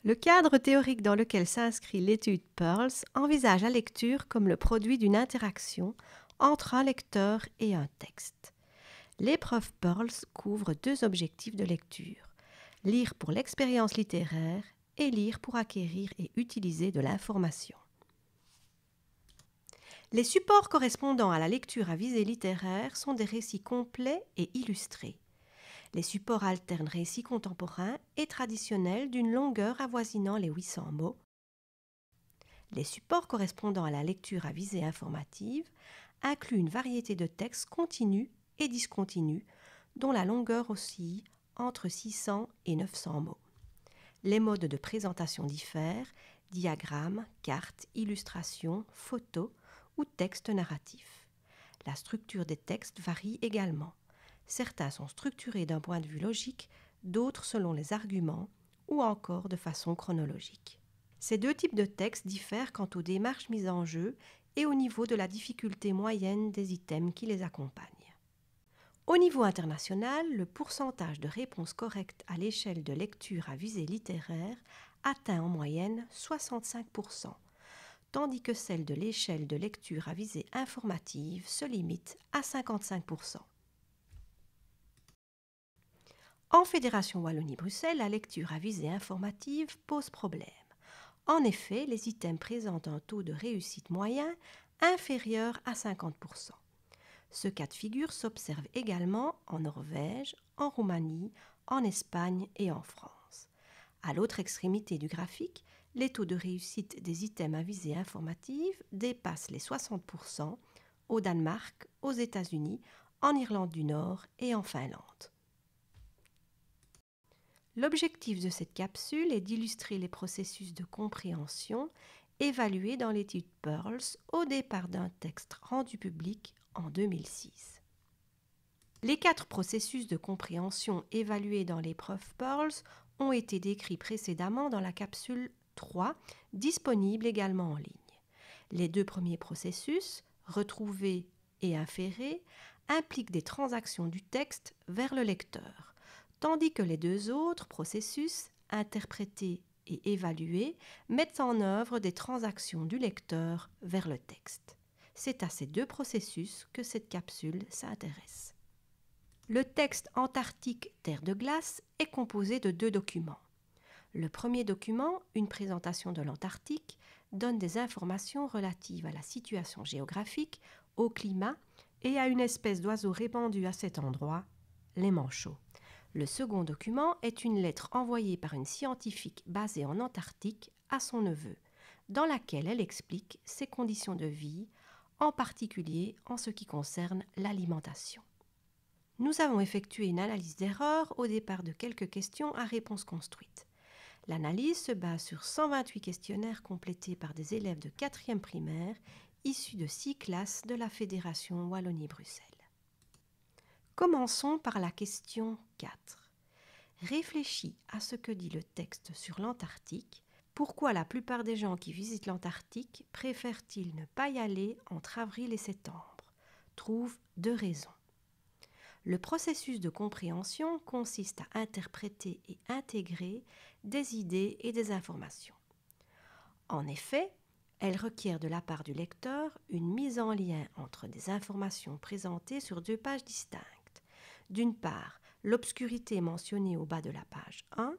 Le cadre théorique dans lequel s'inscrit l'étude Pearls envisage la lecture comme le produit d'une interaction entre un lecteur et un texte. L'épreuve Pearls couvre deux objectifs de lecture: lire pour l'expérience littéraire et lire pour acquérir et utiliser de l'information. Les supports correspondant à la lecture à visée littéraire sont des récits complets et illustrés. Les supports alternent récits contemporains et traditionnels d'une longueur avoisinant les 800 mots. Les supports correspondant à la lecture à visée informative incluent une variété de textes continus et discontinus dont la longueur oscille entre 600 et 900 mots. Les modes de présentation diffèrent: diagrammes, cartes, illustrations, photos ou textes narratifs. La structure des textes varie également. Certains sont structurés d'un point de vue logique, d'autres selon les arguments ou encore de façon chronologique. Ces deux types de textes diffèrent quant aux démarches mises en jeu et au niveau de la difficulté moyenne des items qui les accompagnent. Au niveau international, le pourcentage de réponses correctes à l'échelle de lecture à visée littéraire atteint en moyenne 65%, tandis que celle de l'échelle de lecture à visée informative se limite à 55%. En Fédération Wallonie-Bruxelles, la lecture à visée informative pose problème. En effet, les items présentent un taux de réussite moyen inférieur à 50%. Ce cas de figure s'observe également en Norvège, en Roumanie, en Espagne et en France. À l'autre extrémité du graphique, les taux de réussite des items à visée informative dépassent les 60% au Danemark, aux États-Unis, en Irlande du Nord et en Finlande. L'objectif de cette capsule est d'illustrer les processus de compréhension évalués dans l'étude Pearls au départ d'un texte rendu public en 2006. Les 4 processus de compréhension évalués dans l'épreuve Pearls ont été décrits précédemment dans la capsule 3, disponible également en ligne. Les 2 premiers processus, retrouver et inférer, impliquent des transactions du texte vers le lecteur, tandis que les 2 autres processus, interpréter et évaluer, mettent en œuvre des transactions du lecteur vers le texte. C'est à ces 2 processus que cette capsule s'intéresse. Le texte Antarctique Terre de glace est composé de 2 documents. Le premier document, une présentation de l'Antarctique, donne des informations relatives à la situation géographique, au climat et à une espèce d'oiseau répandu à cet endroit, les manchots. Le second document est une lettre envoyée par une scientifique basée en Antarctique à son neveu, dans laquelle elle explique ses conditions de vie, en particulier en ce qui concerne l'alimentation. Nous avons effectué une analyse d'erreur au départ de quelques questions à réponse construite. L'analyse se base sur 128 questionnaires complétés par des élèves de 4e primaire issus de 6 classes de la Fédération Wallonie-Bruxelles. Commençons par la question 4. Réfléchis à ce que dit le texte sur l'Antarctique. Pourquoi la plupart des gens qui visitent l'Antarctique préfèrent-ils ne pas y aller entre avril et septembre? Trouve 2 raisons. Le processus de compréhension consiste à interpréter et intégrer des idées et des informations. En effet, elle requiert de la part du lecteur une mise en lien entre des informations présentées sur 2 pages distinctes. D'une part, l'obscurité mentionnée au bas de la page 1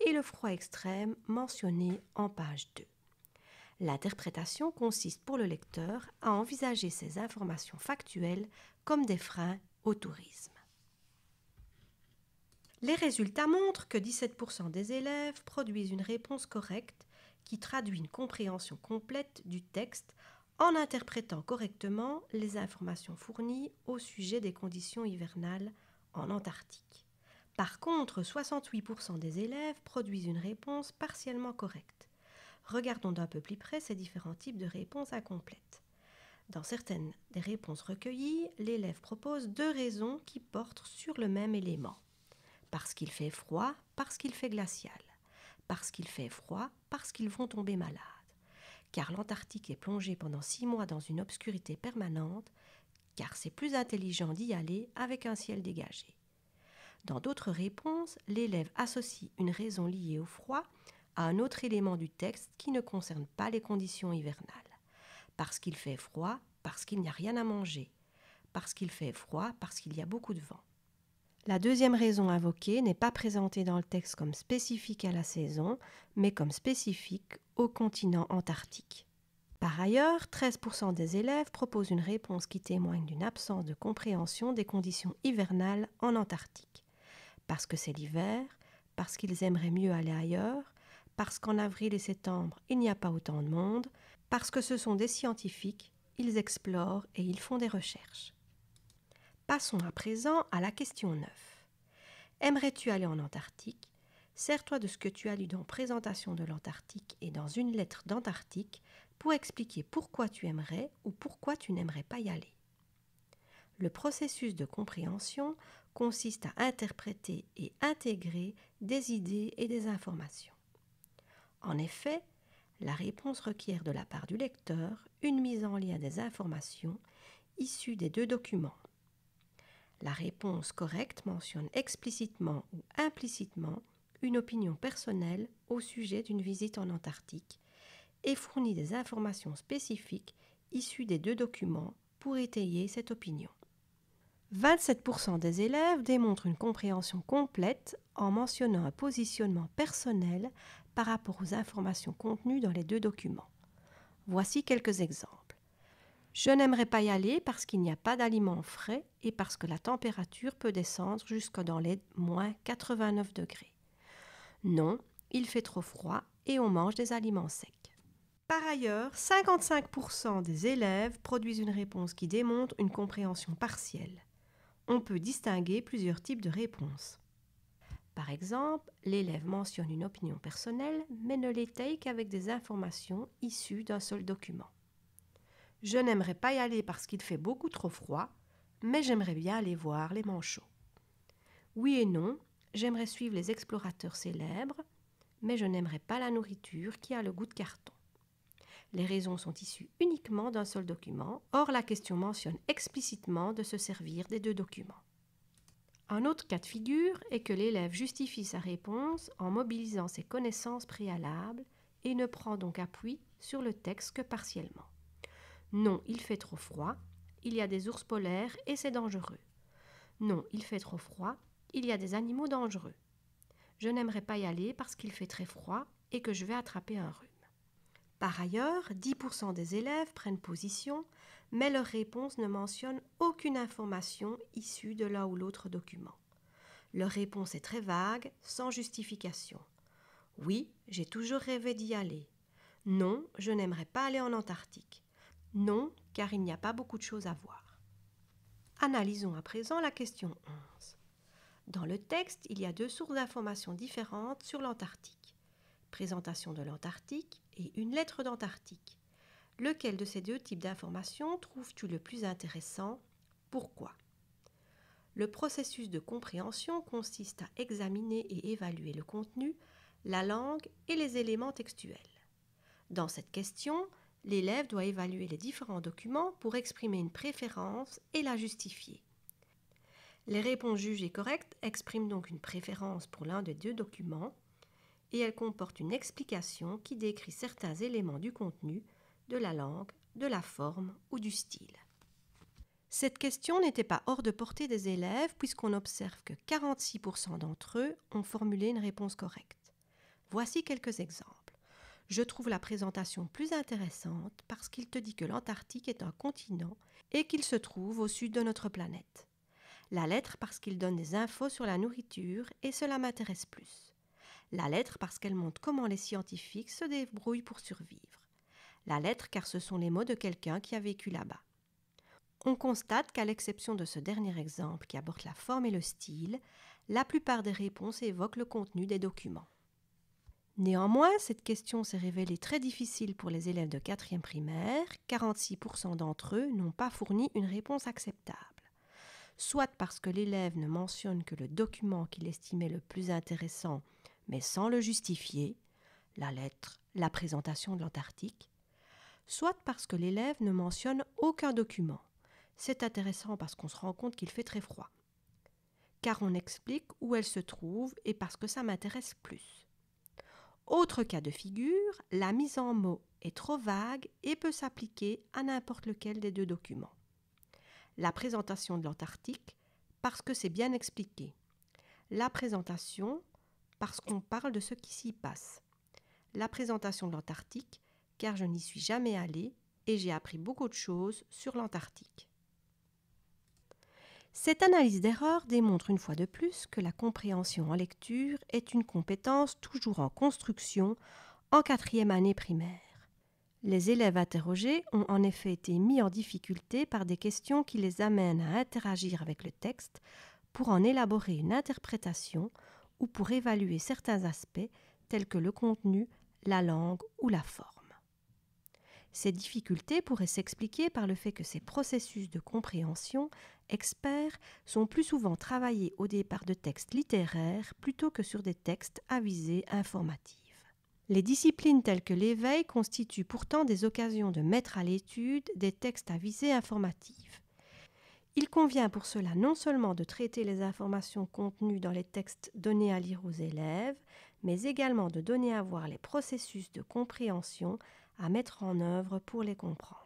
et le froid extrême mentionné en page 2. L'interprétation consiste pour le lecteur à envisager ces informations factuelles comme des freins au tourisme. Les résultats montrent que 17% des élèves produisent une réponse correcte qui traduit une compréhension complète du texte en interprétant correctement les informations fournies au sujet des conditions hivernales en Antarctique. Par contre, 68% des élèves produisent une réponse partiellement correcte. Regardons d'un peu plus près ces différents types de réponses incomplètes. Dans certaines des réponses recueillies, l'élève propose 2 raisons qui portent sur le même élément. Parce qu'il fait froid, parce qu'il fait glacial. Parce qu'il fait froid, parce qu'ils vont tomber malades. Car l'Antarctique est plongée pendant 6 mois dans une obscurité permanente, car c'est plus intelligent d'y aller avec un ciel dégagé. Dans d'autres réponses, l'élève associe une raison liée au froid à un autre élément du texte qui ne concerne pas les conditions hivernales. Parce qu'il fait froid, parce qu'il n'y a rien à manger. Parce qu'il fait froid, parce qu'il y a beaucoup de vent. La deuxième raison invoquée n'est pas présentée dans le texte comme spécifique à la saison, mais comme spécifique au continent antarctique. Par ailleurs, 13% des élèves proposent une réponse qui témoigne d'une absence de compréhension des conditions hivernales en Antarctique. Parce que c'est l'hiver, parce qu'ils aimeraient mieux aller ailleurs, parce qu'en avril et septembre, il n'y a pas autant de monde, parce que ce sont des scientifiques, ils explorent et ils font des recherches. Passons à présent à la question 9. Aimerais-tu aller en Antarctique ? Sers-toi de ce que tu as lu dans Présentation de l'Antarctique et dans une lettre d'Antarctique pour expliquer pourquoi tu aimerais ou pourquoi tu n'aimerais pas y aller. Le processus de compréhension consiste à interpréter et intégrer des idées et des informations. En effet, la réponse requiert de la part du lecteur une mise en lien des informations issues des deux documents. La réponse correcte mentionne explicitement ou implicitement une opinion personnelle au sujet d'une visite en Antarctique et fournit des informations spécifiques issues des deux documents pour étayer cette opinion. 27% des élèves démontrent une compréhension complète en mentionnant un positionnement personnel par rapport aux informations contenues dans les deux documents. Voici quelques exemples. Je n'aimerais pas y aller parce qu'il n'y a pas d'aliments frais et parce que la température peut descendre jusque dans les moins 89 degrés. Non, il fait trop froid et on mange des aliments secs. Par ailleurs, 55% des élèves produisent une réponse qui démontre une compréhension partielle. On peut distinguer plusieurs types de réponses. Par exemple, l'élève mentionne une opinion personnelle mais ne l'étaye qu'avec des informations issues d'un seul document. Je n'aimerais pas y aller parce qu'il fait beaucoup trop froid, mais j'aimerais bien aller voir les manchots. Oui et non, j'aimerais suivre les explorateurs célèbres, mais je n'aimerais pas la nourriture qui a le goût de carton. Les raisons sont issues uniquement d'un seul document, or la question mentionne explicitement de se servir des deux documents. Un autre cas de figure est que l'élève justifie sa réponse en mobilisant ses connaissances préalables et ne prend donc appui sur le texte que partiellement. Non, il fait trop froid, il y a des ours polaires et c'est dangereux. Non, il fait trop froid, il y a des animaux dangereux. Je n'aimerais pas y aller parce qu'il fait très froid et que je vais attraper un rhume. Par ailleurs, 10% des élèves prennent position, mais leur réponse ne mentionne aucune information issue de l'un ou l'autre document. Leur réponse est très vague, sans justification. Oui, j'ai toujours rêvé d'y aller. Non, je n'aimerais pas aller en Antarctique. Non, car il n'y a pas beaucoup de choses à voir. Analysons à présent la question 11. Dans le texte, il y a deux sources d'informations différentes sur l'Antarctique. Présentation de l'Antarctique et une lettre d'Antarctique. Lequel de ces deux types d'informations trouves-tu le plus intéressant ? Pourquoi ? Le processus de compréhension consiste à examiner et évaluer le contenu, la langue et les éléments textuels. Dans cette question, l'élève doit évaluer les différents documents pour exprimer une préférence et la justifier. Les réponses jugées correctes expriment donc une préférence pour l'un des deux documents et elles comportent une explication qui décrit certains éléments du contenu, de la langue, de la forme ou du style. Cette question n'était pas hors de portée des élèves puisqu'on observe que 46% d'entre eux ont formulé une réponse correcte. Voici quelques exemples. Je trouve la présentation plus intéressante parce qu'il te dit que l'Antarctique est un continent et qu'il se trouve au sud de notre planète. La lettre parce qu'il donne des infos sur la nourriture et cela m'intéresse plus. La lettre parce qu'elle montre comment les scientifiques se débrouillent pour survivre. La lettre car ce sont les mots de quelqu'un qui a vécu là-bas. On constate qu'à l'exception de ce dernier exemple qui aborde la forme et le style, la plupart des réponses évoquent le contenu des documents. Néanmoins, cette question s'est révélée très difficile pour les élèves de 4e primaire, 46% d'entre eux n'ont pas fourni une réponse acceptable. Soit parce que l'élève ne mentionne que le document qu'il estimait le plus intéressant, mais sans le justifier, la lettre, la présentation de l'Antarctique, soit parce que l'élève ne mentionne aucun document. C'est intéressant parce qu'on se rend compte qu'il fait très froid, car on explique où elle se trouve et parce que ça m'intéresse plus. Autre cas de figure, la mise en mots est trop vague et peut s'appliquer à n'importe lequel des deux documents. La présentation de l'Antarctique, parce que c'est bien expliqué. La présentation, parce qu'on parle de ce qui s'y passe. La présentation de l'Antarctique, car je n'y suis jamais allée et j'ai appris beaucoup de choses sur l'Antarctique. Cette analyse d'erreur démontre une fois de plus que la compréhension en lecture est une compétence toujours en construction en 4e année primaire. Les élèves interrogés ont en effet été mis en difficulté par des questions qui les amènent à interagir avec le texte pour en élaborer une interprétation ou pour évaluer certains aspects tels que le contenu, la langue ou la forme. Ces difficultés pourraient s'expliquer par le fait que ces processus de compréhension experts sont plus souvent travaillés au départ de textes littéraires plutôt que sur des textes à visée informative. Les disciplines telles que l'éveil constituent pourtant des occasions de mettre à l'étude des textes à visée informative. Il convient pour cela non seulement de traiter les informations contenues dans les textes donnés à lire aux élèves, mais également de donner à voir les processus de compréhension à mettre en œuvre pour les comprendre.